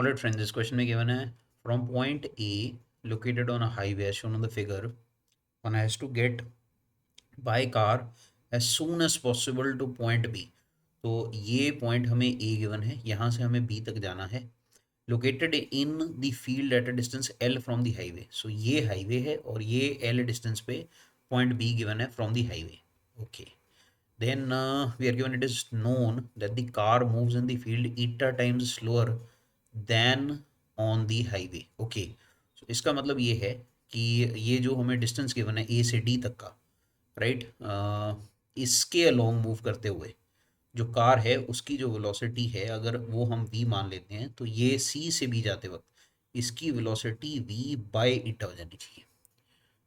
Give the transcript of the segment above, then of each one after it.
Alright friends, this question में given है from point A located on a highway as shown on the figure, one has to get by car as soon as possible to point B. तो ये point हमें A given है, यहाँ से हमें B तक जाना है, located in the field at a distance L from the highway. So ये हाईवे है और ये L डिस्टेंस पे पॉइंट B गिवन है from the highway. Okay, then we are given it is known that the car moves in the field eta times slower than on the highway. Okay, so इसका मतलब ये है कि ये जो हमें डिस्टेंस गिवन है ए से डी तक का, राइट, इसके अलोंग मूव करते हुए जो कार है उसकी जो वेलोसिटी है, अगर वो हम v मान लेते हैं तो ये c से b जाते वक्त इसकी वेलोसिटी v बाय ईटा हो जानी चाहिए,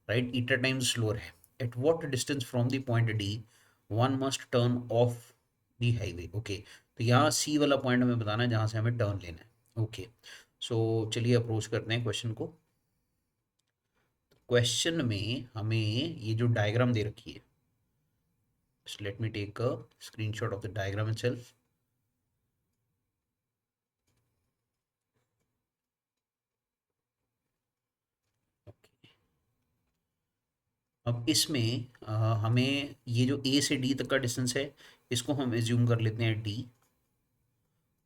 राइट. ईटा टाइम्स स्लोअर है. At what distance from the point D one must turn off the highway. Okay, तो यहाँ सी वाला पॉइंट हमें बताना है जहाँ से हमें टर्न लेना है. ओके, सो चलिए अप्रोच करते हैं क्वेश्चन को. क्वेश्चन में हमें ये जो डायग्राम दे रखी है, let me take a screenshot of the diagram itself. अब इसमें हमें ये जो ए से डी तक का डिस्टेंस है इसको हम एज्यूम कर लेते हैं डी,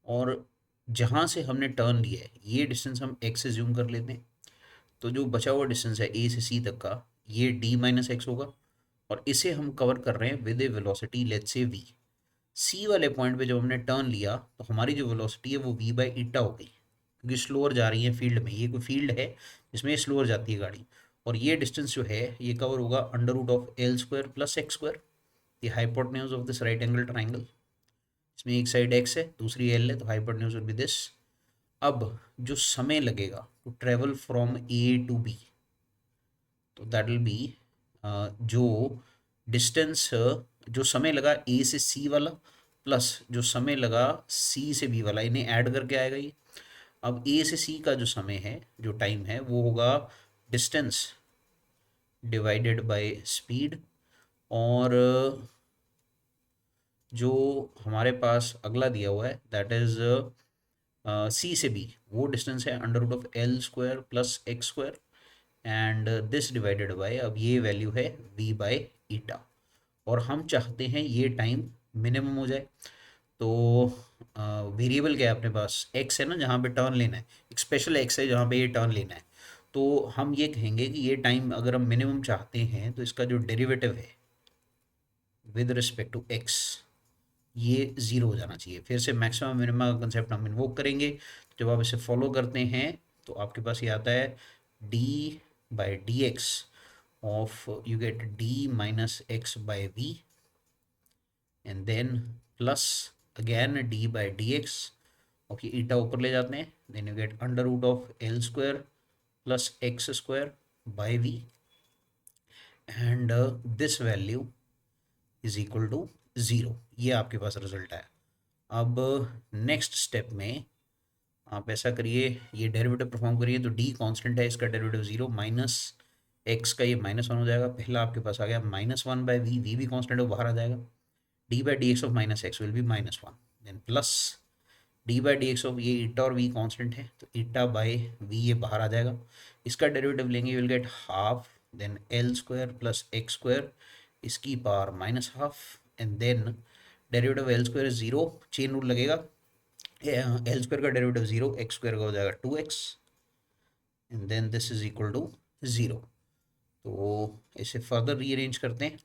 और जहाँ से हमने टर्न लिया है ये डिस्टेंस हम एक्स एज्यूम कर लेते हैं. तो जो बचा हुआ डिस्टेंस है ए से सी तक का ये डी माइनस एक्स होगा, और इसे हम कवर कर रहे हैं with a velocity let's say V. C वाले पॉइंट पे जब हमने टर्न लिया तो हमारी जो वेलोसिटी है वो वी बाई ईटा हो गई, क्योंकि स्लोअर जा रही है फील्ड में. ये कोई फील्ड है जिसमें ये स्लोअर जाती है गाड़ी, और ये डिस्टेंस जो है ये कवर होगा under root of L square plus X square, the hypotenuse of this right angle triangle. इसमें एक साइड एक्स है दूसरी एल है, तो हाइपोटेन्यूज विल बी दिस. अब जो समय लगेगा to travel from A to B, तो दैट विल बी जो डिस्टेंस जो समय लगा ए से सी वाला प्लस जो समय लगा सी से बी वाला, इन्हें ऐड करके आएगा ये. अब ए से सी का जो समय है, जो टाइम है, वो होगा डिस्टेंस डिवाइडेड बाय स्पीड, और जो हमारे पास अगला दिया हुआ है दैट इज़ सी से बी, वो डिस्टेंस है under root of L square plus X square, and this divided by, अब ये वैल्यू है v बाय ईटा, और हम चाहते हैं ये टाइम मिनिमम हो जाए. तो वेरिएबल क्या है अपने पास, x है ना, जहाँ पे टर्न लेना है, एक स्पेशल x है जहाँ पे ये टर्न लेना है. तो हम ये कहेंगे कि ये टाइम अगर हम मिनिमम चाहते हैं तो इसका जो डेरिवेटिव है विद रिस्पेक्ट टू x ये ज़ीरो हो जाना चाहिए. फिर से मैक्सिमम मिनिमम का कंसेप्ट हम इन्वोक करेंगे. जब आप इसे फॉलो करते हैं तो आपके पास ये आता है d by D X of, you get d minus X by V, and then plus again d by D X. Okay, eta ऊपर ले जाते हैं, then you get under root of L square plus X square by V, and this value is equal to zero. ये आपके पास result है. अब next step में आप ऐसा करिए, ये डेरिवेटिव परफॉर्म करिए, तो डी कांस्टेंट है, इसका डेरिवेटिव ज़ीरो, माइनस एक्स का ये माइनस वन हो जाएगा. पहला आपके पास आ गया minus one by V, V भी कांस्टेंट है वो बाहर आ जाएगा. D by D X of minus X will be minus one, then plus D by D X of, ये ईटा और वी कांस्टेंट है तो ईटा बाई वी ये बाहर आ जाएगा. इसका डेरिवेटिव लेंगे, will get half, then L square plus X square, इसकी power minus half, and then derivative L square zero, chain rule लगेगा, एल स्क्वायर का डेरिवेटिव ज़ीरो, एक्स स्क्वायर का हो जाएगा two X, and then this is equal to zero. तो इसे further rearrange करते हैं,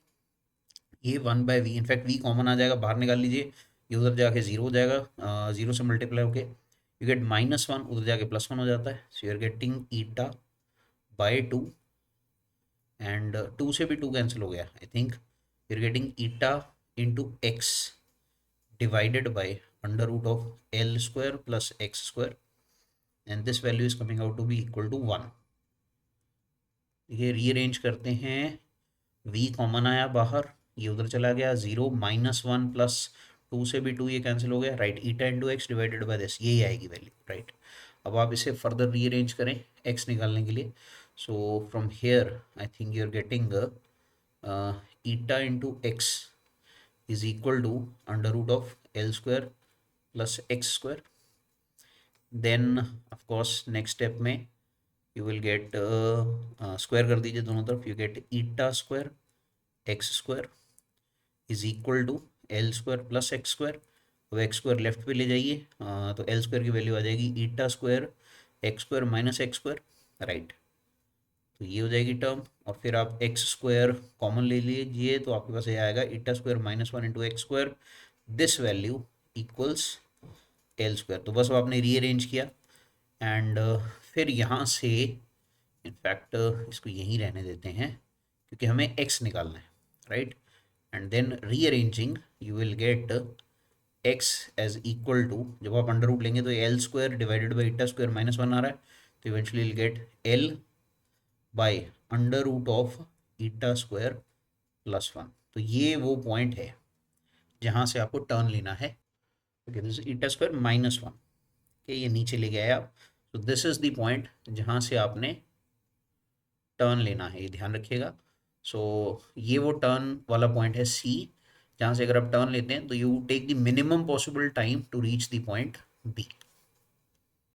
ये one by V, in fact V common आ जाएगा, बाहर निकाल लीजिए, ये उधर जाके ज़ीरो हो जाएगा, ज़ीरो से मल्टीप्लाई होके यू गेट माइनस वन, उधर जाके प्लस वन हो जाता है. So you are getting eta by two, and two से भी टू कैंसिल हो गया, I think you are getting eta into X divided by under root of L square plus X square, and this value is coming out to be equal to one. ये rearrange करते हैं, v common आया बाहर, ये उधर चला गया, zero minus one plus two से भी टू ये कैंसिल हो गया, right. Eta into X divided by this, यही आएगी वैल्यू, राइट. अब आप इसे फर्दर रीअरेंज करें x निकालने के लिए. So from here I think you are getting eta into X is equal to under root of L square plus X square, then of course next step में you will get square कर दीजिए दोनों तरफ, you get eta square X square is equal to L square plus X square. अब X square left पे ले जाइए, तो एल स्क्वायर की वैल्यू आ जाएगी eta square X square minus x square, right. तो ये हो जाएगी टर्म, और फिर आप एक्स स्क्वायर कॉमन ले लीजिए, तो आपके पास ये आएगा eta square -1 into X square, this value equals L square. तो बस आपने रीअरेंज किया एंड फिर यहाँ से इनफैक्ट इसको यहीं रहने देते हैं क्योंकि हमें एक्स निकालना है, right. And then rearranging you will get X as equal to, जब आप अंडर रूट लेंगे तो L square divided by eta square -1 आ रहा है, तो eventually will get L by under root of eta square +1। तो ये वो पॉइंट है जहाँ से आपको टर्न लेना है। Okay, this eta square -1, okay, ये नीचे ले गए आप। तो दिस इज द पॉइंट जहाँ से आपने टर्न लेना है, ये ध्यान रखिएगा। सो ये वो टर्न वाला पॉइंट है सी, जहाँ से अगर आप टर्न लेते हैं तो you take the minimum possible time to reach the point B.